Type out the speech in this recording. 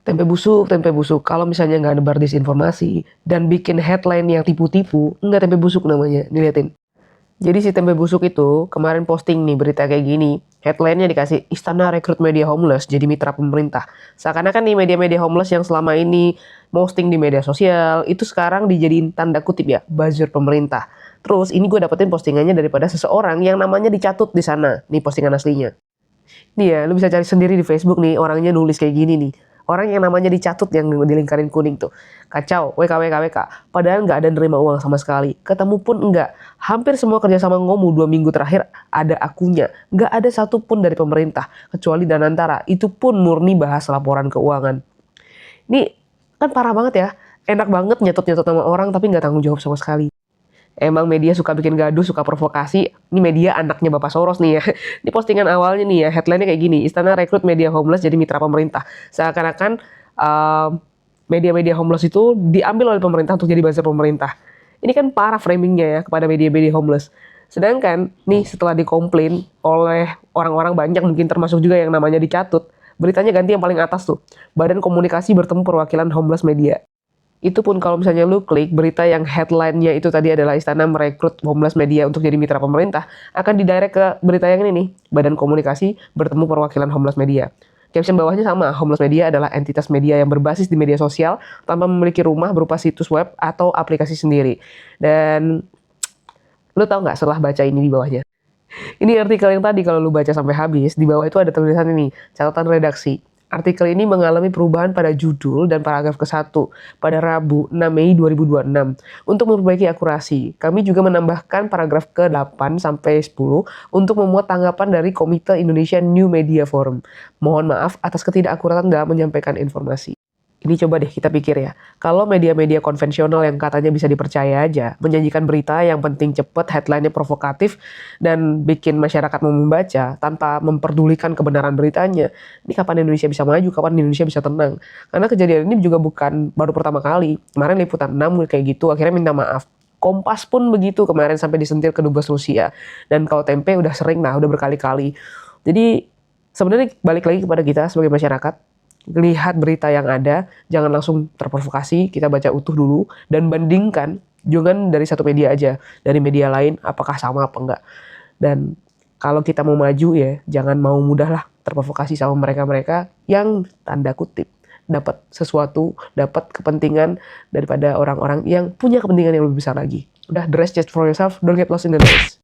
Tempe busuk. Kalau misalnya nggak nebar disinformasi dan bikin headline yang tipu-tipu, nggak tempe busuk namanya. Diliatin. Jadi si tempe busuk itu kemarin posting nih berita kayak gini. Headline-nya dikasih Istana rekrut media homeless jadi mitra pemerintah. Seakan-akan nih media-media homeless yang selama ini posting di media sosial itu sekarang dijadiin tanda kutip ya buzzer pemerintah. Terus ini gue dapetin postingannya daripada seseorang yang namanya dicatut di sana. Nih postingan aslinya. Nih ya, lu bisa cari sendiri di Facebook nih, orangnya nulis kayak gini nih. Orang yang namanya dicatut yang dilingkarin kuning tuh. Kacau, WKWKWK. Padahal nggak ada nerima uang sama sekali. Ketemu pun enggak. Hampir semua kerjasama Ngomu 2 minggu terakhir ada akunnya. Nggak ada satupun dari pemerintah. Kecuali Danantara. Itu pun murni bahas laporan keuangan. Ini kan parah banget ya. Enak banget nyetot-nyetot nama orang tapi nggak tanggung jawab sama sekali. Emang media suka bikin gaduh, suka provokasi. Ini media anaknya Bapak Soros nih ya. Ini postingan awalnya nih ya, headline-nya kayak gini. Istana rekrut media homeless jadi mitra pemerintah. Seakan-akan media-media homeless itu diambil oleh pemerintah untuk jadi buzzer pemerintah. Ini kan parah framingnya ya kepada media-media homeless. Sedangkan nih setelah dikomplain oleh orang-orang banyak mungkin termasuk juga yang namanya dicatut, beritanya ganti yang paling atas tuh. Badan Komunikasi bertemu perwakilan homeless media. Itu pun kalau misalnya lu klik berita yang headline-nya itu tadi adalah Istana merekrut homeless media untuk jadi mitra pemerintah, akan didirect ke berita yang ini nih, Badan Komunikasi bertemu perwakilan homeless media. Caption bawahnya sama, homeless media adalah entitas media yang berbasis di media sosial tanpa memiliki rumah berupa situs web atau aplikasi sendiri. Dan lu tahu nggak setelah baca ini di bawahnya? Ini artikel yang tadi kalau lu baca sampai habis, di bawah itu ada tulisan ini, catatan redaksi. Artikel ini mengalami perubahan pada judul dan paragraf ke-1 pada Rabu 6 Mei 2026. Untuk memperbaiki akurasi, kami juga menambahkan paragraf ke-8 sampai 10 untuk memuat tanggapan dari Komite Indonesia New Media Forum. Mohon maaf atas ketidakakuratan dalam menyampaikan informasi. Ini coba deh kita pikir ya, kalau media-media konvensional yang katanya bisa dipercaya aja, menyajikan berita yang penting cepet, headline-nya provokatif, dan bikin masyarakat mau membaca tanpa memperdulikan kebenaran beritanya, ini kapan Indonesia bisa maju, kapan Indonesia bisa tenang. Karena kejadian ini juga bukan baru pertama kali, kemarin Liputan 6 kayak gitu, akhirnya minta maaf. Kompas pun begitu kemarin sampai disentil ke dubes Rusia. Dan kalau Tempe udah sering udah berkali-kali. Jadi sebenarnya balik lagi kepada kita sebagai masyarakat, lihat berita yang ada, jangan langsung terprovokasi, kita baca utuh dulu, dan bandingkan, jangan dari satu media aja, dari media lain, apakah sama apa enggak. Dan kalau kita mau maju ya, jangan mau mudah lah terprovokasi sama mereka-mereka yang tanda kutip dapat sesuatu, dapat kepentingan daripada orang-orang yang punya kepentingan yang lebih besar lagi. Udah, the rest just for yourself, don't get lost in the noise.